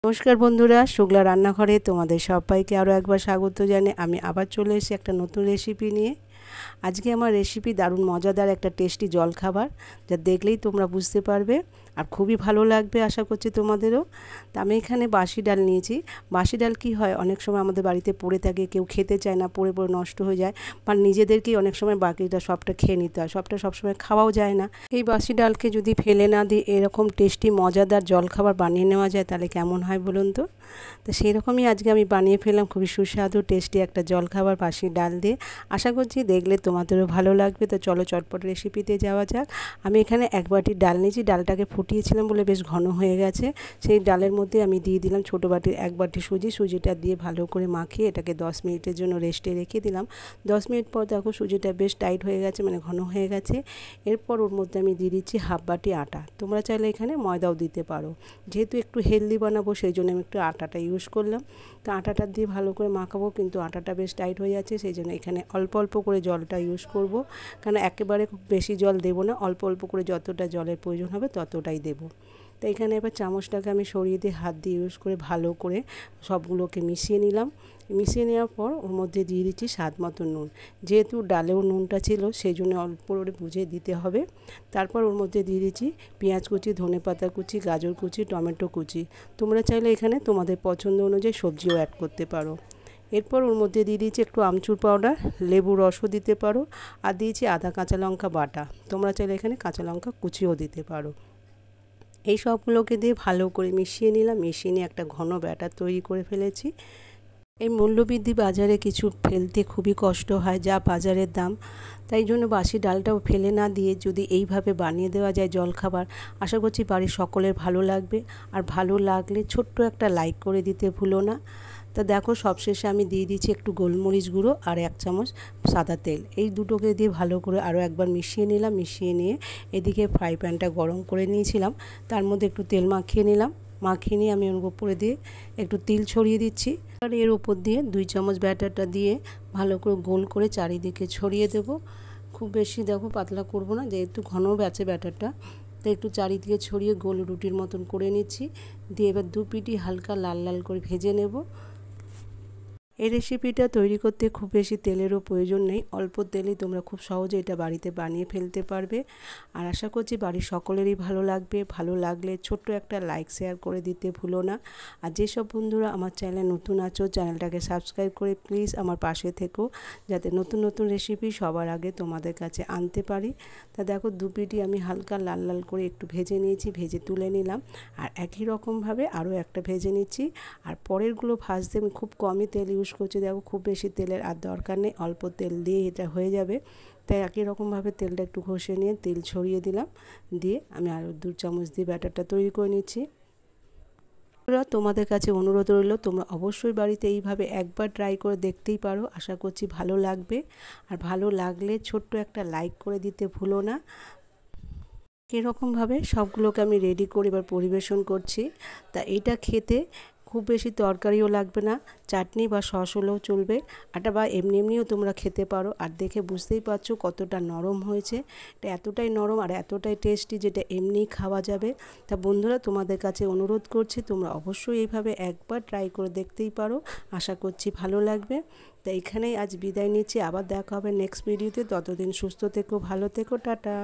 নমস্কার বন্ধুরা, শুক্লা রান্নাঘরে তোমাদের সবাইকে আরও একবার স্বাগত জানাই। আমি আবার চলে এসেছি একটা নতুন রেসিপি নিয়ে। আজকে আমার রেসিপি দারুণ মজাদার একটা টেস্টি জলখাবার, যা দেখলেই তোমরা বুঝতে পারবে আর খুবই ভালো লাগবে, আশা করছি তোমাদেরও। তা আমি এখানে বাসি ডাল নিয়েছি। বাসি ডাল কী হয়, অনেক সময় আমাদের বাড়িতে পড়ে থাকে, কেউ খেতে চায় না, পড়ে পড়ে নষ্ট হয়ে যায়, বা নিজেদেরকেই অনেক সময় বাকিটা সবটা খেয়ে নিতে হয়, সবটা সবসময় খাওয়াও যায় না। এই বাসি ডালকে যদি ফেলে না দিই এরকম টেস্টি মজাদার জলখাবার বানিয়ে নেওয়া যায় তাহলে কেমন হয় বলুন তো। তো সেই রকমই আজকে আমি বানিয়ে ফেললাম খুবই সুস্বাদু টেস্টি একটা জলখাবার বাসি ডাল দিয়ে। আশা করছি দেখলে তোমাদেরও ভালো লাগবে। তো চলো চটপট রেসিপিতে যাওয়া যাক। আমি এখানে এক বাটি ডাল নিয়েছি, ডালটাকে ফুটিয়েছিলাম বলে বেশ ঘন হয়ে গেছে। সেই ডালের মধ্যে আমি দিয়ে দিলাম ছোটো বাটির এক বাটি সুজিটা দিয়ে ভালো করে মাখিয়ে এটাকে 10 মিনিটের জন্য রেস্টে রেখে দিলাম। 10 মিনিট পর দেখো সুজিটা বেশ টাইট হয়ে গেছে, মানে ঘন হয়ে গেছে। এরপর ওর মধ্যে আমি দিয়ে দিচ্ছি হাফ বাটি আটা। তোমরা চাইলে এখানে ময়দাও দিতে পারো, যেহেতু একটু হেলদি বানাবো সেই জন্য আমি একটু আটাটা ইউজ করলাম। তো আটাটা দিয়ে ভালো করে মাখাবো, কিন্তু আটাটা বেশ টাইট হয়ে যাচ্ছে, সেই জন্য এখানে অল্প অল্প করে জলটা ইউজ করব। কারণ একেবারে খুব বেশি জল দেবো না, অল্প অল্প করে যতটা জলের প্রয়োজন হবে ততটাই দেবো। তো এখানে এবার চামচটাকে আমি সরিয়ে দিয়ে হাত দিয়ে ইউজ করে ভালো করে সবগুলোকে মিশিয়ে নিলাম। মিশিয়ে নেওয়ার পর ওর মধ্যে দিয়ে দিচ্ছি স্বাদ মতো নুন। যেহেতু ডালেও নুনটা ছিল সেই জন্য অল্প করে বুঝে দিতে হবে। তারপর ওর মধ্যে দিয়ে দিচ্ছি পেঁয়াজ কুচি, ধনেপাতা কুচি, গাজর কুচি, টমেটো কুচি। তোমরা চাইলে এখানে তোমাদের পছন্দ অনুযায়ী সবজিও অ্যাড করতে পারো। এরপর ওর মধ্যে দিয়ে দিয়েছি একটু আমচুর পাউডার, লেবু রসও দিতে পারো, আর দিয়েছি আধা কাঁচা লঙ্কা বাটা। তোমরা চাইলে এখানে কাঁচা লঙ্কা কুচিও দিতে পারো। এই সবগুলোকে দিয়ে ভালো করে মিশিয়ে নিলাম। মিশিয়ে নিয়ে একটা ঘন ব্যাটার তৈরি করে ফেলেছি। এই মূল্যবৃদ্ধি বাজারে কিছু ফেলতে খুবই কষ্ট হয়, যা বাজারের দাম। তাই জন্য বাসি ডালটাও ফেলে না দিয়ে যদি এইভাবে বানিয়ে দেওয়া যায় জলখাবার, আশা করছি বাড়ির সকলের ভালো লাগবে। আর ভালো লাগলে ছোট্ট একটা লাইক করে দিতে ভুলো না। তা দেখো সবশেষে আমি দিয়ে দিচ্ছি একটু গোলমরিচ গুঁড়ো আর 1 চামচ সাদা তেল। এই দুটোকে দিয়ে ভালো করে আরও একবার মিশিয়ে নিলাম। মিশিয়ে নিয়ে এদিকে ফ্রাই প্যানটা গরম করে নিয়েছিলাম, তার মধ্যে একটু তেল মাখিয়ে নিলাম। মাখিয়ে নিয়ে আমি ওর উপরে দিয়ে একটু তিল ছড়িয়ে দিচ্ছি। আর এর উপর দিয়ে 2 চামচ ব্যাটারটা দিয়ে ভালো করে গোল করে চারিদিকে ছড়িয়ে দেব। খুব বেশি দেখো পাতলা করব না, যেহেতু ঘন ব্যাচে ব্যাটারটা, তাই একটু চারিদিকে ছড়িয়ে গোল রুটির মতন করে নিচ্ছি। দিয়ে এবার 2 পিঠই হালকা লাল লাল করে ভেজে নেব। এই রেসিপিটা তৈরি করতে খুব বেশি তেলেরও প্রয়োজন নেই, অল্প তেলেই তোমরা খুব সহজে এটা বাড়িতে বানিয়ে ফেলতে পারবে। আর আশা করছি বাড়ির সকলেরই ভালো লাগবে। ভালো লাগলে ছোট্ট একটা লাইক শেয়ার করে দিতে ভুলো না। আর যেসব বন্ধুরা আমার চ্যানেলে নতুন আছো, চ্যানেলটাকে সাবস্ক্রাইব করে প্লিজ আমার পাশে থেকো, যাতে নতুন নতুন রেসিপি সবার আগে তোমাদের কাছে আনতে পারি। তা দেখো 2 পিঠই আমি হালকা লাল লাল করে একটু ভেজে নিয়েছি, ভেজে তুলে নিলাম। আর একই রকমভাবে আরও একটা ভেজে নিচ্ছি। আর পরেরগুলো ভাজতে আমি খুব কমই তেল ইউজ করছি। দেখো খুব বেশি তেলের আর দরকার নেই, অল্প তেল দিয়ে এটা হয়ে যাবে। তাই একই রকমভাবে তেলটা একটু ঘষে নিয়ে তেল ছড়িয়ে দিলাম। দিয়ে আমি আরও 2 চামচ দিয়ে ব্যাটারটা তৈরি করে নিচ্ছি। তোমাদের কাছে অনুরোধ রইল, তোমরা অবশ্যই বাড়িতে এইভাবে একবার ট্রাই করে দেখতেই পারো, আশা করছি ভালো লাগবে। আর ভালো লাগলে ছোট্ট একটা লাইক করে দিতে ভুলো না। এরকমভাবে সবগুলোকে আমি রেডি করে এবার পরিবেশন করছি। তা এইটা খেতে খুব বেশি তরকারিও লাগবে না, চাটনি বা সস হলেও চলবে, আটা বা এমনিও তোমরা খেতে পারো। আর দেখে বুঝতেই পারছো কতটা নরম হয়েছে। এটা এতটাই নরম আর এতটাই টেস্টি যেটা এমনিই খাওয়া যাবে। তা বন্ধুরা তোমাদের কাছে অনুরোধ করছি, তোমরা অবশ্যই এইভাবে একবার ট্রাই করে দেখতেই পারো, আশা করছি ভালো লাগবে। তা এখানেই আজ বিদায় নিচ্ছি, আবার দেখা হবে নেক্সট ভিডিওতে। ততদিন সুস্থ থেকো, ভালো থেকো, টাটা।